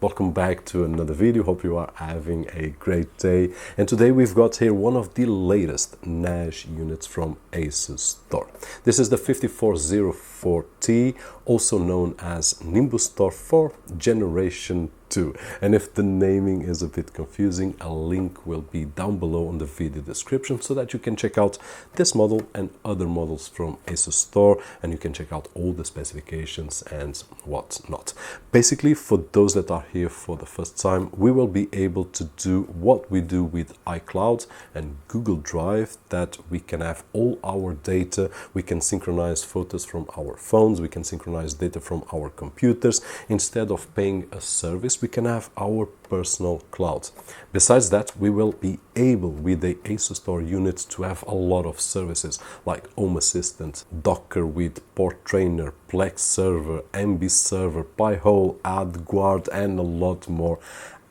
Welcome back to another video. Hope you are having a great day. And today we've got here one of the latest NAS units from Asustor. This is the 5404T, also known as Nimbustor 4 Generation 2. And if the naming is a bit confusing, a link will be down below on the video description so that you can check out this model and other models from Asustor, and you can check out all the specifications and whatnot. Basically, for those that are here for the first time, we will be able to do what we do with iCloud and Google Drive, that we can have all our data, we can synchronize photos from our phones, we can synchronize data from our computers. Instead of paying a service, we can have our personal cloud. Besides that, we will be able with the Asustor unit to have a lot of services like Home Assistant, Docker with Port Trainer, Plex Server, MB Server, Pi-hole, AdGuard, and a lot more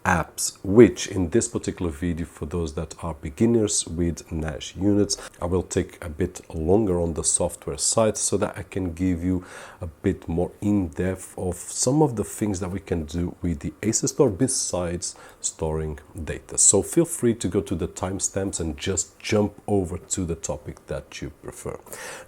apps, which in this particular video, for those that are beginners with NAS units, I will take a bit longer on the software side so that I can give you a bit more in-depth of some of the things that we can do with the Asustor besides storing data. So feel free to go to the timestamps and just jump over to the topic that you prefer.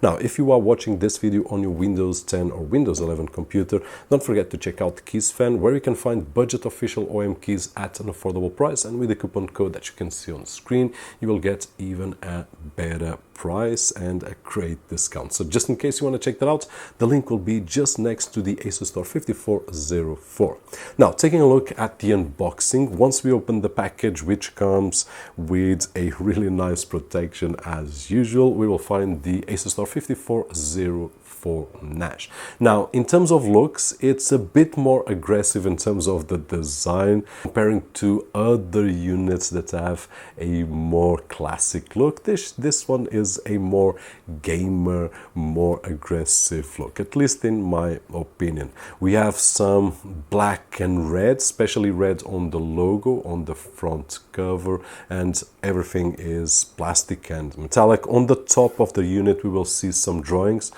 Now, if you are watching this video on your Windows 10 or Windows 11 computer, don't forget to check out KeysFan, where you can find budget official OEM keys at an affordable price, and with the coupon code that you can see on screen, you will get even a better price and a great discount. So just in case you want to check that out, the link will be just next to the Asustor 5404. Now, taking a look at the unboxing, once we open the package, which comes with a really nice protection as usual, we will find the Asustor 5404 NAS. Now, in terms of looks, it's a bit more aggressive in terms of the design comparing to other units that have a more classic look. This one is a more gamer, more aggressive look, at least in my opinion. We have some black and red, especially red on the logo on the front cover, and everything is plastic and metallic. On the top of the unit we will see some drawings,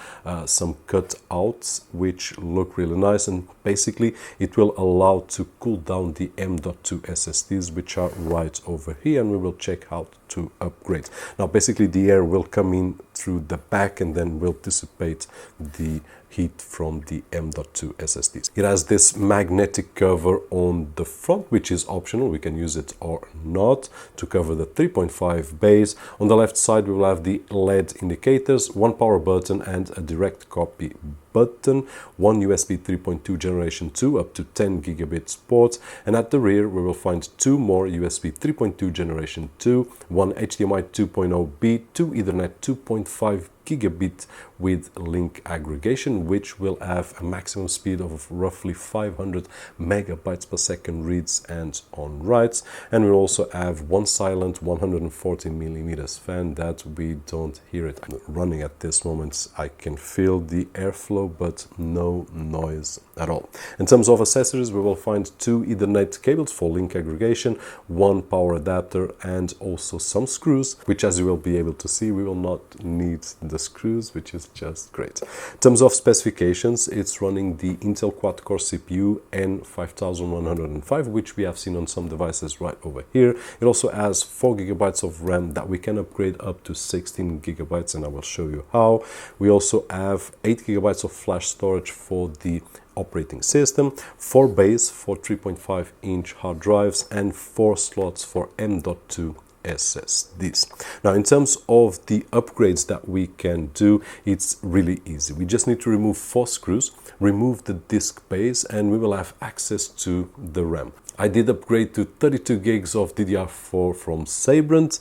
some cutouts, which look really nice, and basically it will allow to cool down the M.2 SSDs, which are right over here, and we will check how to upgrade. Now, basically the air will come in through the back and then will dissipate the heat from the M.2 SSDs. It has this magnetic cover on the front, which is optional. We can use it or not to cover the 3.5 base. On the left side, we will have the LED indicators, one power button and a direct copy button, one USB 3.2 generation 2 up to 10 gigabits ports, and at the rear we will find two more USB 3.2 generation 2, one HDMI 2.0B, two Ethernet 2.5 gigabit with link aggregation, which will have a maximum speed of roughly 500 megabytes per second reads and on writes, and we'll also have one silent 140 millimeters fan that we don't hear it running at this moment. I can feel the airflow, but no noise at all. In terms of accessories, we will find two Ethernet cables for link aggregation, one power adapter, and also some screws, which, as you will be able to see, we will not need the screws, which is just great. In terms of specifications, it's running the Intel quad-core CPU N5105, which we have seen on some devices right over here. It also has 4 gigabytes of RAM that we can upgrade up to 16 gigabytes, and I will show you how. We also have 8 gigabytes of flash storage for the operating system, 4 bays for 3.5-inch hard drives, and 4 slots for M.2 SSDs. Now, in terms of the upgrades that we can do, it's really easy. We just need to remove 4 screws, remove the disk base, and we will have access to the RAM. I did upgrade to 32 gigs of DDR4 from Sabrent,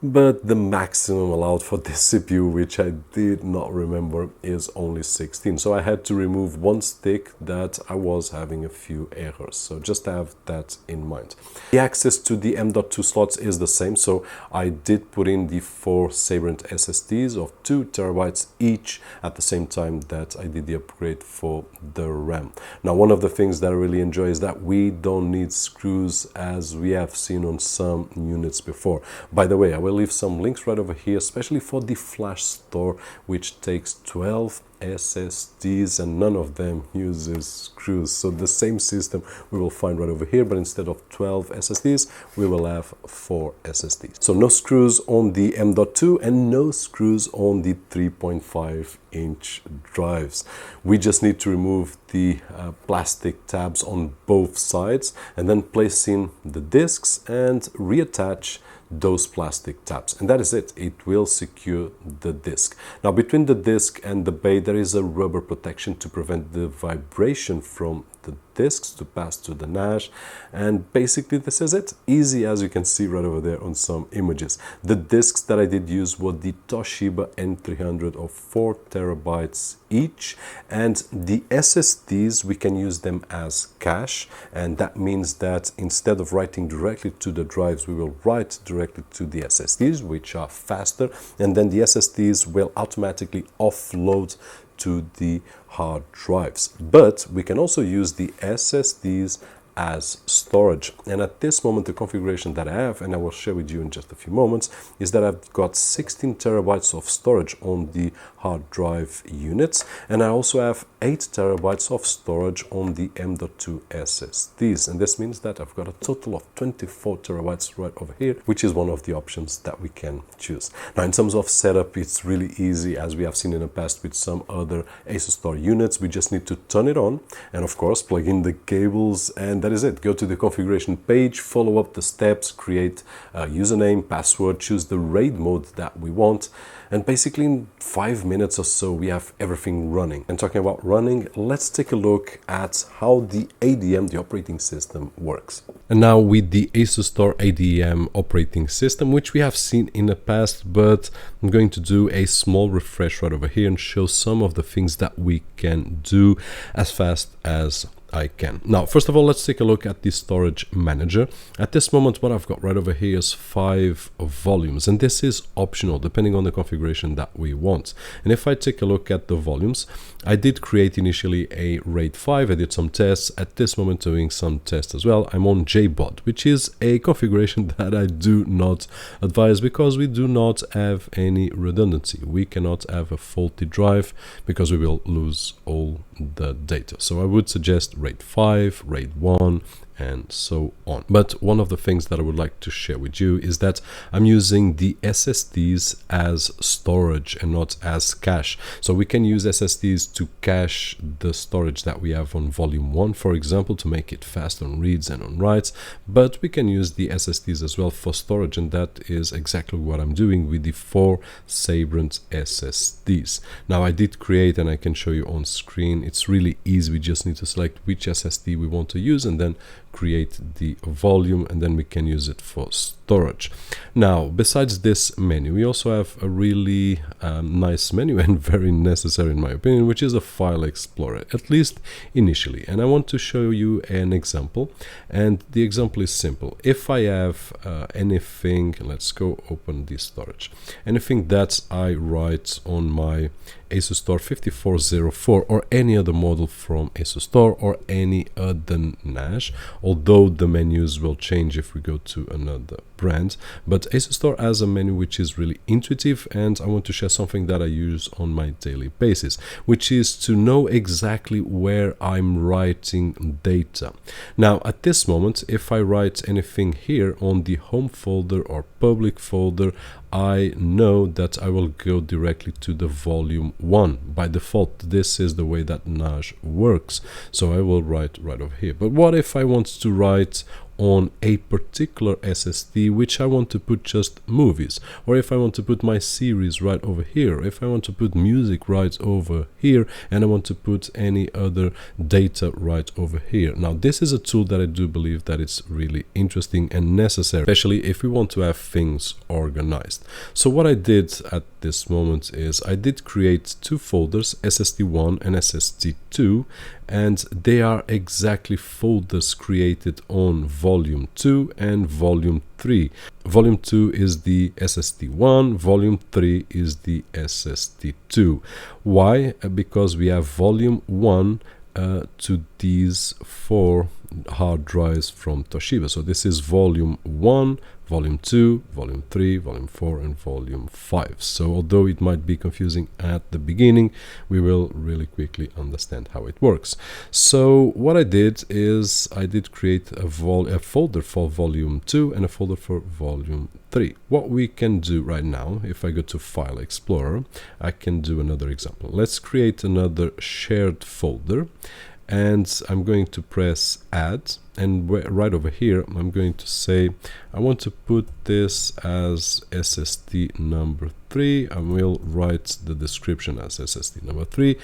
but the maximum allowed for this CPU, which I did not remember, is only 16. So I had to remove one stick that I was having a few errors. So just have that in mind. The access to the M.2 slots is the same. So I did put in the 4 Sabrent SSDs of 2 terabytes each at the same time that I did the upgrade for the RAM. Now, one of the things that I really enjoy is that we don't need screws, as we have seen on some units before. By the way, I will leave some links right over here, especially for the flash store, which takes 12 SSDs, and none of them uses screws. So the same system we will find right over here, but instead of 12 SSDs, we will have 4 SSDs. So no screws on the M.2 and no screws on the 3.5-inch drives. We just need to remove the plastic tabs on both sides and then place in the discs and reattach those plastic tabs, and that is it. It will secure the disc. Now between the disc and the bay there is a rubber protection to prevent the vibration from the discs to pass to the NAS, and basically this is it. Easy, as you can see right over there on some images. The discs that I did use were the Toshiba N300 of 4 terabytes each, and the SSDs we can use them as cache, and that means that instead of writing directly to the drives, we will write directly to the SSDs, which are faster, and then the SSDs will automatically offload to the hard drives. But we can also use the SSDs as storage, and at this moment the configuration that I have, and I will share with you in just a few moments, is that I've got 16 terabytes of storage on the hard drive units, and I also have 8 terabytes of storage on the M.2 SSDs, and this means that I've got a total of 24 terabytes right over here, which is one of the options that we can choose. Now in terms of setup, it's really easy, as we have seen in the past with some other Asustor units. We just need to turn it on and of course plug in the cables, and that is it. Go to the configuration page, follow up the steps, create a username, password, choose the RAID mode that we want, and basically in 5 minutes or so we have everything running. And talking about running, let's take a look at how the ADM, the operating system, works. And now with the Asustor ADM operating system, which we have seen in the past, but I'm going to do a small refresh right over here and show some of the things that we can do as fast as I can. Now, first of all, let's take a look at the storage manager. At this moment, what I've got right over here is 5 volumes, and this is optional depending on the configuration that we want. And if I take a look at the volumes, I did create initially a RAID 5. I did some tests. At this moment, doing some tests as well. I'm on JBOD, which is a configuration that I do not advise because we do not have any redundancy. We cannot have a faulty drive because we will lose all the data. So I would suggest RAID 5, RAID 1, and so on. But one of the things that I would like to share with you is that I'm using the SSDs as storage and not as cache. So we can use SSDs to cache the storage that we have on volume 1, for example, to make it fast on reads and on writes, but we can use the SSDs as well for storage, and that is exactly what I'm doing with the 4 Sabrent SSDs. Now I did create, and I can show you on screen, it's really easy. We just need to select which SSD we want to use and then create the volume, and then we can use it for storage. Now, besides this menu, we also have a really nice menu and very necessary in my opinion, which is a file explorer, at least initially. And I want to show you an example, and the example is simple. If I have anything, let's go open the storage, anything that I write on my Asustor 5404 or any other model from Asustor or any other NAS, although the menus will change if we go to another brand, but Asustor has a menu which is really intuitive, and I want to share something that I use on my daily basis, which is to know exactly where I'm writing data. Now at this moment, if I write anything here on the home folder or public folder, I know that I will go directly to the volume 1. By default, this is the way that NAS works, so I will write right over here. But what if I want to write on a particular SSD which I want to put just movies, or if I want to put my series right over here, if I want to put music right over here, and I want to put any other data right over here? Now this is a tool that I do believe that it's really interesting and necessary, especially if we want to have things organized. So what I did at this moment is I did create 2 folders, SSD1 and SSD2, and they are exactly folders created on volume 2 and volume 3. Volume 2 is the SSD1, volume 3 is the SSD2. Why? Because we have volume 1 to these 4 hard drives from Toshiba. So this is volume 1, volume 2, volume 3, volume 4, and volume 5. So although it might be confusing at the beginning, we will really quickly understand how it works. So what I did is I did create a folder for volume 2 and a folder for volume 3. What we can do right now, if I go to File Explorer, I can do another example. Let's create another shared folder, and I'm going to press Add, and right over here I'm going to say I want to put this as SSD number 3, and we'll write the description as SSD number 3.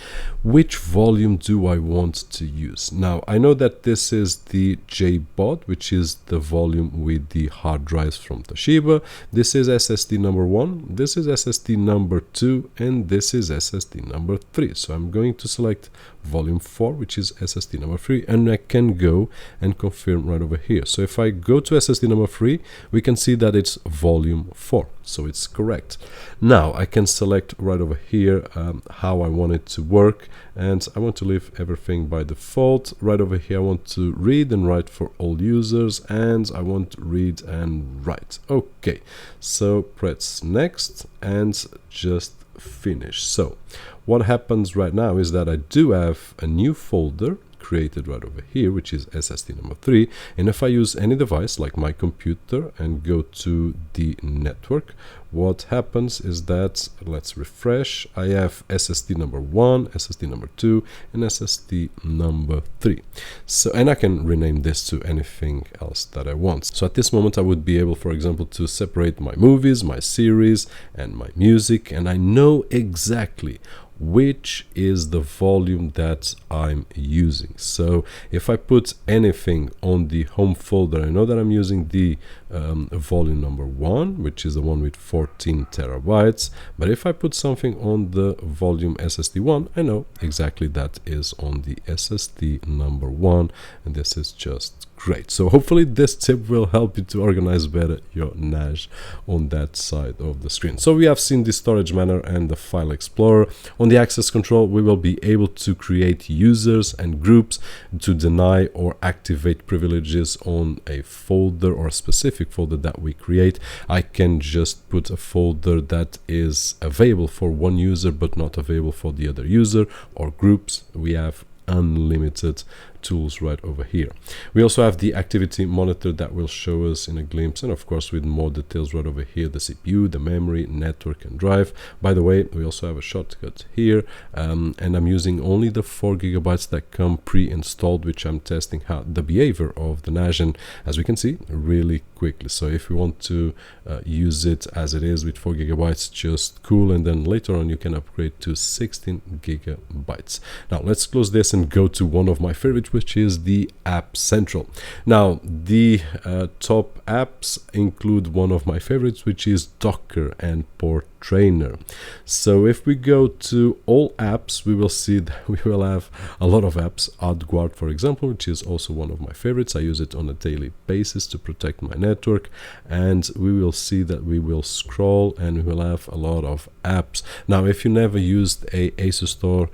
Which volume do I want to use? Now I know that this is the JBOD, which is the volume with the hard drives from Toshiba. This is SSD number 1, this is SSD number 2, and this is SSD number 3. So I'm going to select volume 4, which is SSD number 3, and I can go and confirm right over here. So if I go to SSD number 3, we can see that it's volume 4, so it's correct. Now I can select right over here how I want it to work, and I want to leave everything by default. Right over here I want to read and write for all users, and I want to read and write. Okay, so press next and just finish. So what happens right now is that I do have a new folder created right over here, which is SSD number 3, and if I use any device like my computer and go to the network, what happens is that, let's refresh, I have SSD number 1, SSD number 2, and SSD number 3. So, and I can rename this to anything else that I want. So at this moment I would be able, for example, to separate my movies, my series, and my music, and I know exactly which is the volume that I'm using. So if I put anything on the home folder, I know that I'm using the volume number 1, which is the one with 14 terabytes. But if I put something on the volume SSD 1, I know exactly that is on the SSD number 1, and this is just great. So hopefully this tip will help you to organize better your NAS on that side of the screen. So we have seen the storage manager and the file explorer. On the access control, we will be able to create users and groups to deny or activate privileges on a folder or a specific folder that we create. I can just put a folder that is available for one user but not available for the other user, or groups. We have unlimited tools right over here. We also have the activity monitor that will show us in a glimpse, and of course with more details right over here, the CPU, the memory, network, and drive. By the way, we also have a shortcut here, and I'm using only the 4 GB that come pre-installed, which I'm testing how the behavior of the NAS, and as we can see, really quickly. So if you want to use it as it is with 4 GB, just cool, and then later on you can upgrade to 16 GB. Now let's close this and go to one of my favorites, which is the App Central. Now the top apps include one of my favorites, which is Docker and Port Trainer. So if we go to all apps, we will see that we will have a lot of apps. AdGuard, for example, which is also one of my favorites. I use it on a daily basis to protect my network, and we will see that we will scroll and we will have a lot of apps. Now if you never used a Asustor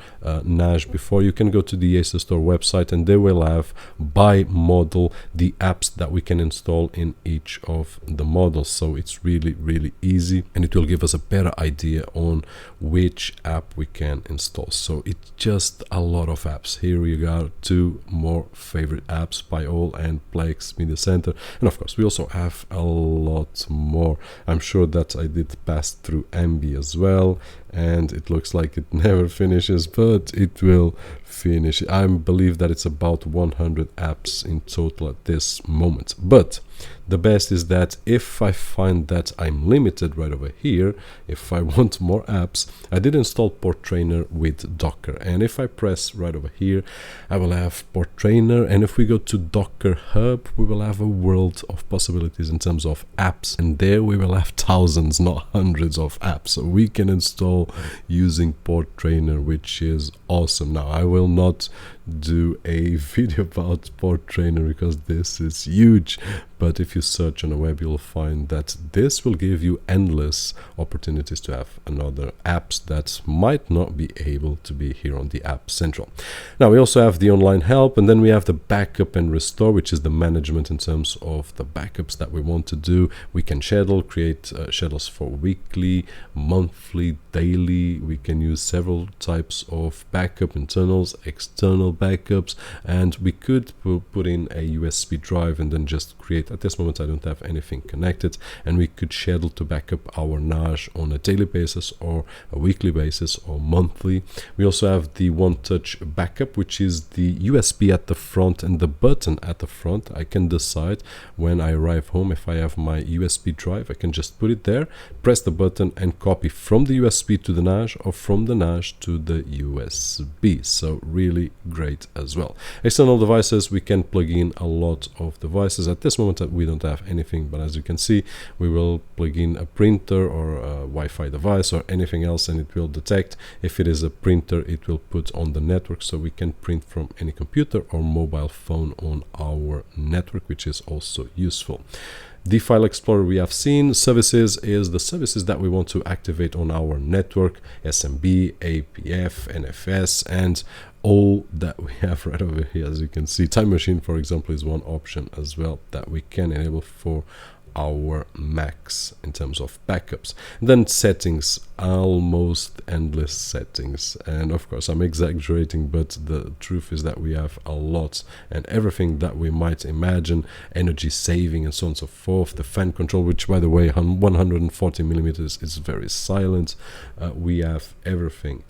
NAS before, you can go to the Asustor website and they will have by model the apps that we can install in each of the models. So it's really easy, and it will give us a better idea on which app we can install. So it's just a lot of apps. Here we got 2 more favorite apps, by all and Plex Media Center, and of course we also have a lot more. I'm sure that I did pass through MB as well, and it looks like it never finishes, but it will finish. I believe that it's about 100 apps in total at this moment. But the best is that if I find that I'm limited right over here, if I want more apps, I did install Port Trainer with Docker, and if I press right over here, I will have Port Trainer, and if we go to Docker Hub, we will have a world of possibilities in terms of apps, and there we will have thousands, not hundreds of apps. So we can install using Port Trainer, which is awesome. Now I will not do a video about Port Trainer because this is huge. But if you search on the web, you'll find that this will give you endless opportunities to have another apps that might not be able to be here on the App Central. Now we also have the online help, and then we have the backup and restore, which is the management in terms of the backups that we want to do. We can schedule, create schedules for weekly, monthly, daily. We can use several types of backup, internals, external backups, and we could put in a USB drive and then just create. At this moment I don't have anything connected, and we could schedule to backup our NAS on a daily basis or a weekly basis or monthly. We also have the one-touch backup, which is the USB at the front and the button at the front. I can decide when I arrive home, if I have my USB drive, I can just put it there, press the button and copy from the USB to the NAS or from the NAS to the USB. So really great as well. External devices, we can plug in a lot of devices. At this moment we don't have anything, but as you can see, we will plug in a printer or a Wi-Fi device or anything else, and it will detect. If it is a printer, it will put on the network, so we can print from any computer or mobile phone on our network, which is also useful. The File Explorer we have seen. Services is the services that we want to activate on our network, SMB, APF, NFS, and all that we have right over here. As you can see, Time Machine, for example, is one option as well that we can enable for our Macs in terms of backups. And then settings, almost endless settings, and of course I'm exaggerating, but the truth is that we have a lot, and everything that we might imagine, energy saving and so on and so forth. The fan control, which by the way 140 millimeters is very silent. We have everything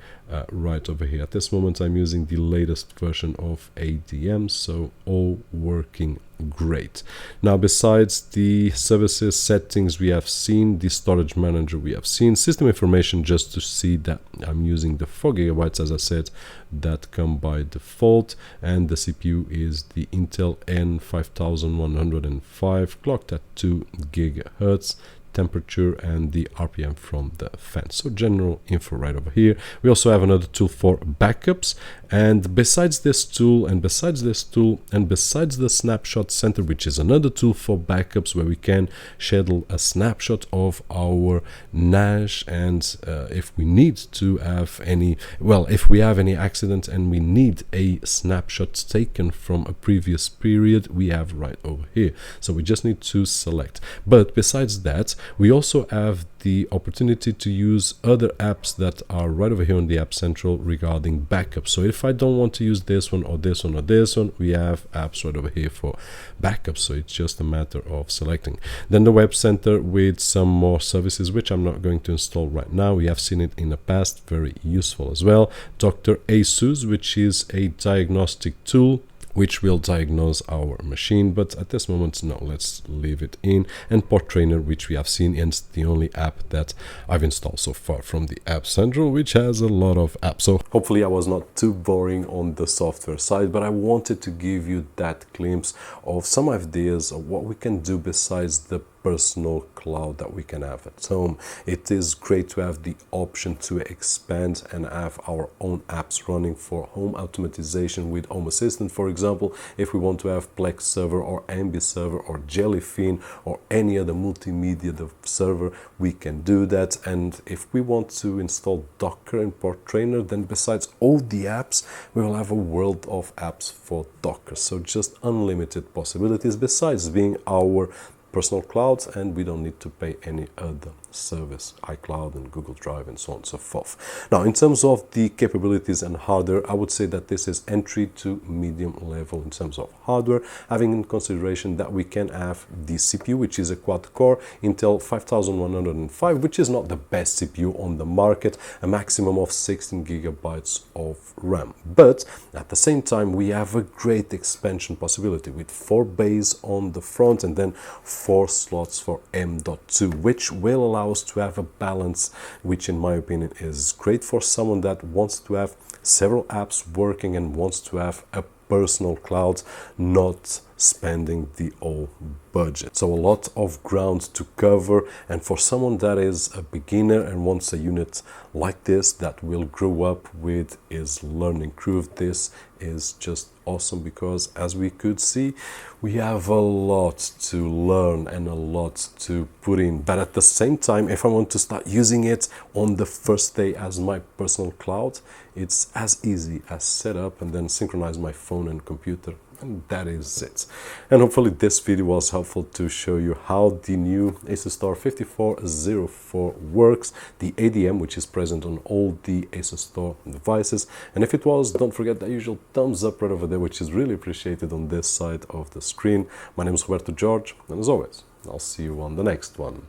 right over here. At this moment I'm using the latest version of ADM, so all working great. Now besides the services settings we have seen, the storage manager we have seen, system information, just to see that I'm using the 4 GB as I said, that come by default, and the CPU is the Intel N5105 clocked at 2 GHz, temperature and the RPM from the fan. So general info right over here. We also have another tool for backups, and besides this tool and besides the snapshot center, which is another tool for backups where we can schedule a snapshot of our NAS, and if we need to have any, well, if we have any accident and we need a snapshot taken from a previous period, we have right over here. So we just need to select. But besides that, we also have the opportunity to use other apps that are right over here on the App Central regarding backup. So if I don't want to use this one or this one or this one, we have apps right over here for backup. So it's just a matter of selecting. Then the Web Center with some more services, which I'm not going to install right now. We have seen it in the past, very useful as well. Dr. ASUS, which is a diagnostic tool which will diagnose our machine, but at this moment, no, let's leave it in. And Port Trainer, which we have seen, and it's the only app that I've installed so far from the App Central, which has a lot of apps. So hopefully I was not too boring on the software side, but I wanted to give you that glimpse of some ideas of what we can do besides the personal cloud that we can have at home. It is great to have the option to expand and have our own apps running for home automatization with Home Assistant. For example, if we want to have Plex server or Ambi server or Jellyfin or any other multimedia server, we can do that. And if we want to install Docker and Port Trainer, then besides all the apps, we will have a world of apps for Docker. So just unlimited possibilities besides being our personal clouds, and we don't need to pay any other service, iCloud and Google Drive and so on and so forth. Now, in terms of the capabilities and hardware, I would say that this is entry to medium level in terms of hardware, having in consideration that we can have the CPU, which is a quad-core Intel 5105, which is not the best CPU on the market, a maximum of 16 GB of RAM. But at the same time, we have a great expansion possibility with 4 bays on the front and then 4 slots for M.2, which will allow us to have a balance, which in my opinion is great for someone that wants to have several apps working and wants to have a personal cloud, not spending the whole budget. So a lot of ground to cover, and for someone that is a beginner and wants a unit like this that will grow up with his learning curve, this is just awesome, because as we could see, we have a lot to learn and a lot to put in. But at the same time, if I want to start using it on the first day as my personal cloud, it's as easy as set up and then synchronize my phone and computer, and that is it. And hopefully this video was helpful to show you how the new Asustor 5404 works, the ADM, which is present on all the Asustor devices. And if it was, don't forget the usual thumbs up right over there, which is really appreciated on this side of the screen. My name is Roberto George, and as always, I'll see you on the next one.